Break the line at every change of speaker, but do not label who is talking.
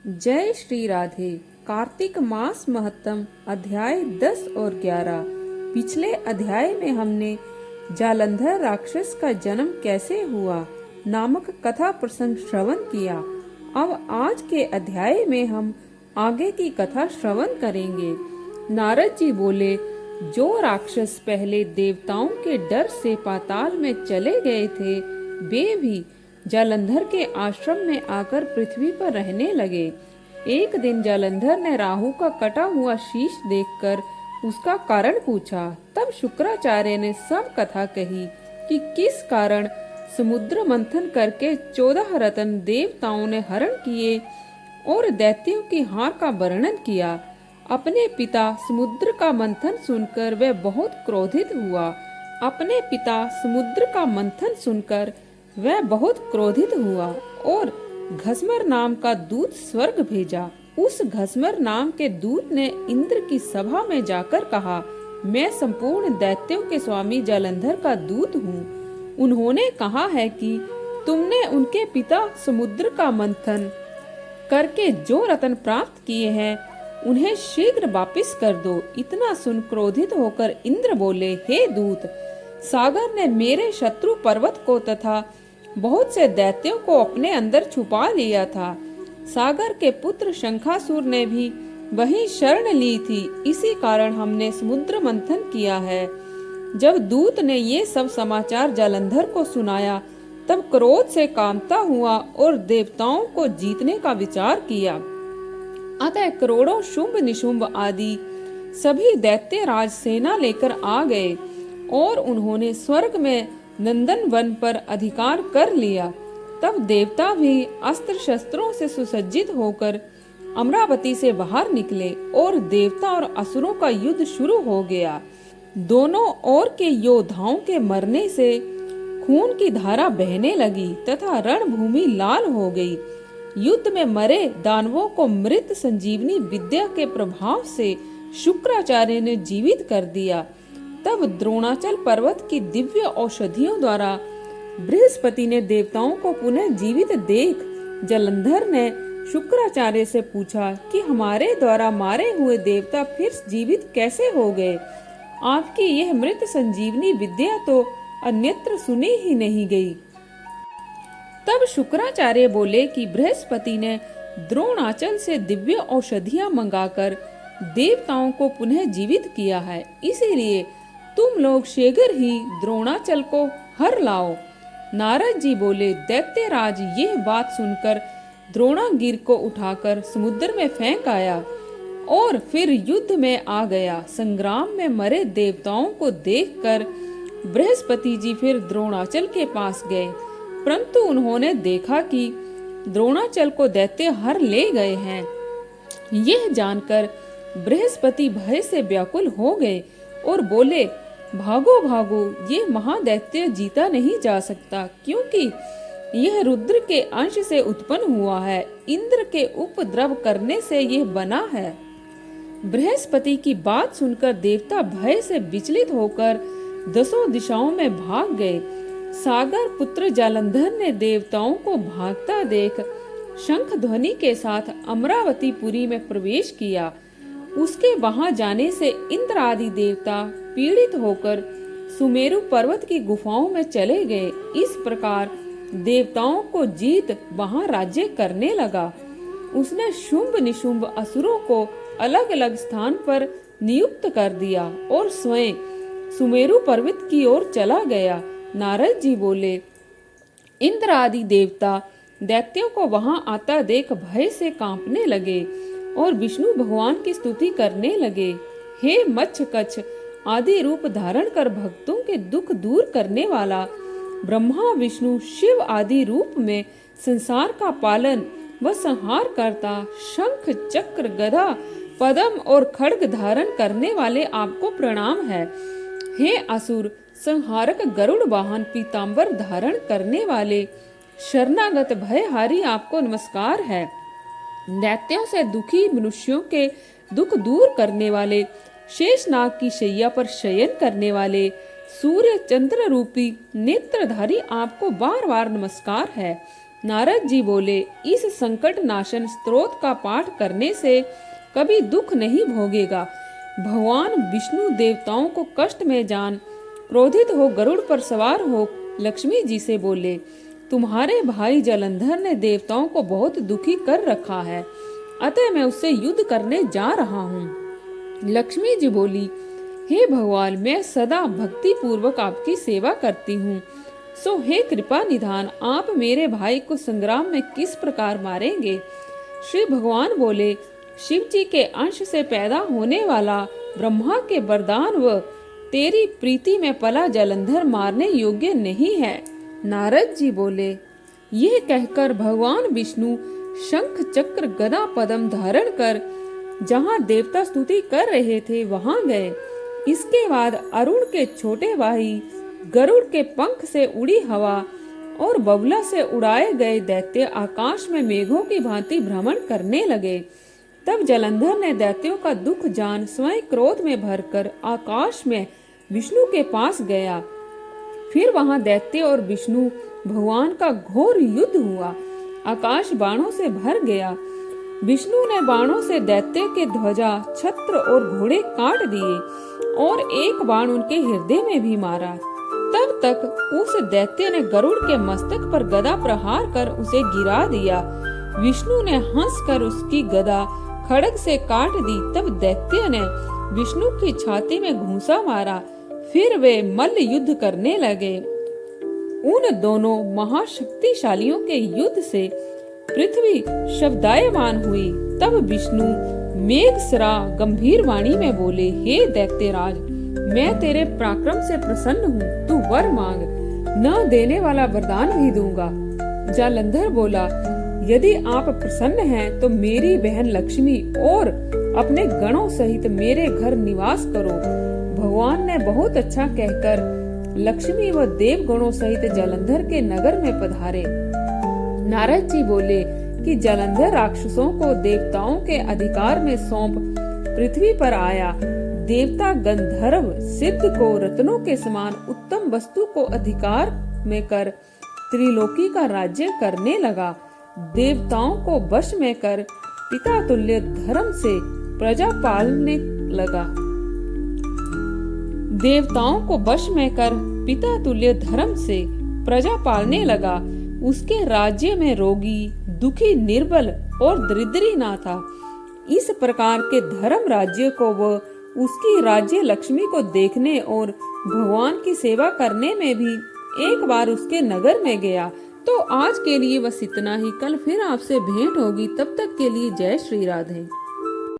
जय श्री राधे। कार्तिक मास महत्तम अध्याय 10 और 11। पिछले अध्याय में हमने जालंधर राक्षस का जन्म कैसे हुआ नामक कथा प्रसंग श्रवण किया। अब आज के अध्याय में हम आगे की कथा श्रवण करेंगे। नारद जी बोले, जो राक्षस पहले देवताओं के डर से पाताल में चले गए थे, वे भी जालंधर के आश्रम में आकर पृथ्वी पर रहने लगे। एक दिन जालंधर ने राहु का कटा हुआ शीश देखकर उसका कारण पूछा। तब शुक्राचार्य ने सब कथा कही कि किस कारण समुद्र मंथन करके 14 रत्न देवताओं ने हरण किए और दैत्यों की हार का वर्णन किया। अपने पिता समुद्र का मंथन सुनकर वह बहुत क्रोधित हुआ। वह बहुत क्रोधित हुआ और घसमर नाम का दूत स्वर्ग भेजा। उस घसमर नाम के दूत ने इंद्र की सभा में जाकर कहा, मैं संपूर्ण दैत्यों के स्वामी जालंधर का दूत हूँ। उन्होंने कहा है कि तुमने उनके पिता समुद्र का मंथन करके जो रत्न प्राप्त किए हैं, उन्हें शीघ्र वापिस कर दो। इतना सुन क्रोधित होकर इंद्र बोले, हे दूत, सागर ने मेरे शत्रु पर्वत को तथा बहुत से दैत्यों को अपने अंदर छुपा लिया था। सागर के पुत्र शंखासुर ने भी वही शरण ली थी। इसी कारण हमने समुद्र मंथन किया है। जब दूत ने ये सब समाचार जालंधर को सुनाया, तब क्रोध से कांपता हुआ और देवताओं को जीतने का विचार किया। अतः करोड़ों शुंभ निशुंभ आदि सभी दैत्य राज सेना लेकर आ गए और उन्होंने स्वर्ग में नंदन वन पर अधिकार कर लिया। तब देवता भी अस्त्र शस्त्रों से सुसज्जित होकर अमरावती से बाहर निकले और देवता और असुरों का युद्ध शुरू हो गया। दोनों ओर के योद्धाओं के मरने से खून की धारा बहने लगी तथा रणभूमि लाल हो गई। युद्ध में मरे दानवों को मृत संजीवनी विद्या के प्रभाव से शुक्राचार्य ने जीवित कर दिया। तब द्रोणाचल पर्वत की दिव्य औषधियों द्वारा बृहस्पति ने देवताओं को पुनः जीवित देख जालंधर ने शुक्राचार्य से पूछा कि हमारे द्वारा मारे हुए देवता फिर जीवित कैसे हो गए? आपकी यह मृत संजीवनी विद्या तो अन्यत्र सुनी ही नहीं गई। तब शुक्राचार्य बोले कि बृहस्पति ने द्रोणाचल से दिव्य औषधियां मंगाकर देवताओं को पुनः जीवित किया है। इसीलिए तुम लोग शीघ्र ही द्रोणाचल को हर लाओ। नारद जी बोले, दैत्यराज यह बात सुनकर द्रोणागिर को उठाकर समुद्र में फेंक आया और फिर युद्ध में आ गया। संग्राम में मरे देवताओं को देखकर बृहस्पति जी फिर द्रोणाचल के पास गए, परंतु उन्होंने देखा कि द्रोणाचल को दैत्य हर ले गए हैं। यह जानकर बृहस्पति भय से व्याकुल हो गए और बोले, भागो भागो, ये महादैत्य जीता नहीं जा सकता, क्योंकि यह रुद्र के अंश से उत्पन्न हुआ है। इंद्र के उपद्रव करने से यह बना है। बृहस्पति की बात सुनकर देवता भय से विचलित होकर 10 दिशाओं में भाग गए। सागर पुत्र जालंधर ने देवताओं को भागता देख शंख ध्वनि के साथ अमरावतीपुरी में प्रवेश किया। उसके वहां जाने से इंद्र आदि देवता पीड़ित होकर सुमेरु पर्वत की गुफाओं में चले गए। इस प्रकार देवताओं को जीत वहां राज्य करने लगा। उसने शुंभ निशुंभ असुरों को अलग अलग स्थान पर नियुक्त कर दिया और स्वयं सुमेरु पर्वत की ओर चला गया। नारद जी बोले, इंद्र आदि देवता दैत्यों को वहां आता देख भय से कांपने लगे और विष्णु भगवान की स्तुति करने लगे। हे मच्छकच्छ आदि रूप धारण कर भक्तों के दुख दूर करने वाला, ब्रह्मा विष्णु शिव आदि रूप में संसार का पालन व संहार करता, शंख चक्र गदा पद्म और खड्ग धारण करने वाले आपको प्रणाम है। हे असुर संहारक गरुड़ वाहन पीतांबर धारण करने वाले शरणागत भयहारी आपको नमस्कार है। दैत्यों से दुखी मनुष्यों के दुख दूर करने वाले, शेषनाग की शैया पर शयन करने वाले, सूर्य चंद्र रूपी नेत्रधारी आपको बार बार नमस्कार है। नारद जी बोले, इस संकट नाशन स्तोत्र का पाठ करने से कभी दुख नहीं भोगेगा। भगवान विष्णु देवताओं को कष्ट में जान क्रोधित हो गरुड़ पर सवार हो लक्ष्मी जी से बोले, तुम्हारे भाई जलंधर ने देवताओं को बहुत दुखी कर रखा है, अतः मैं उससे युद्ध करने जा रहा हूँ। लक्ष्मी जी बोली, हे भगवान, मैं सदा भक्ति पूर्वक आपकी सेवा करती हूँ, सो हे कृपा निधान, आप मेरे भाई को संग्राम में किस प्रकार मारेंगे? श्री भगवान बोले, शिव जी के अंश से पैदा होने वाला ब्रह्मा के वरदान व तेरी प्रीति में पला जलंधर मारने योग्य नहीं है। नारद जी बोले, यह कहकर भगवान विष्णु शंख चक्र गदा पद्म धारण कर जहाँ देवता स्तुति कर रहे थे वहां गए। इसके बाद अरुण के छोटे भाई गरुड़ के पंख से उड़ी हवा और बबला से उड़ाए गए दैत्य आकाश में मेघों की भांति भ्रमण करने लगे। तब जलंधर ने दैत्यों का दुख जान स्वयं क्रोध में भरकर आकाश में विष्णु के पास गया। फिर वहां दैत्य और विष्णु भगवान का घोर युद्ध हुआ। आकाश बाणों से भर गया। विष्णु ने बाणों से दैत्य के ध्वजा, छत्र और घोड़े काट दिए और एक बाण उनके हृदय में भी मारा। तब तक उस दैत्य ने गरुड़ के मस्तक पर गदा प्रहार कर उसे गिरा दिया। विष्णु ने हंसकर उसकी गदा खड्ग से काट दी। तब दैत्य ने विष्णु की छाती में घूंसा मारा। फिर वे मल्ल युद्ध करने लगे। उन दोनों महाशक्तिशालियों के युद्ध से पृथ्वी शब्दायमान हुई। तब विष्णु मेघसरा गंभीर वाणी में बोले, हे दैत्यराज, मैं तेरे पराक्रम से प्रसन्न हूँ, तू वर मांग, न देने वाला वरदान भी दूंगा। जालंधर बोला, यदि आप प्रसन्न हैं तो मेरी बहन लक्ष्मी और अपने गणों सहित मेरे घर निवास करो। भगवान ने बहुत अच्छा कहकर लक्ष्मी व देव गणों सहित जालंधर के नगर में पधारे। नारद जी बोले कि जालंधर राक्षसों को देवताओं के अधिकार में सौंप पृथ्वी पर आया। देवता गंधर्व सिद्ध को रत्नों के समान उत्तम वस्तु को अधिकार में कर त्रिलोकी का राज्य करने लगा। देवताओं को वश में कर पिता तुल्य धर्म से प्रजा पालने लगा। देवताओं को वश में कर पिता तुल्य धर्म से प्रजा पालने लगा। उसके राज्य में रोगी, दुखी, निर्बल और दरिद्री ना था। इस प्रकार के धर्म राज्य को वह उसकी राज्य लक्ष्मी को देखने और भगवान की सेवा करने में भी एक बार उसके नगर में गया। तो आज के लिए बस इतना ही। कल फिर आपसे भेंट होगी। तब तक के लिए जय श्री राधे।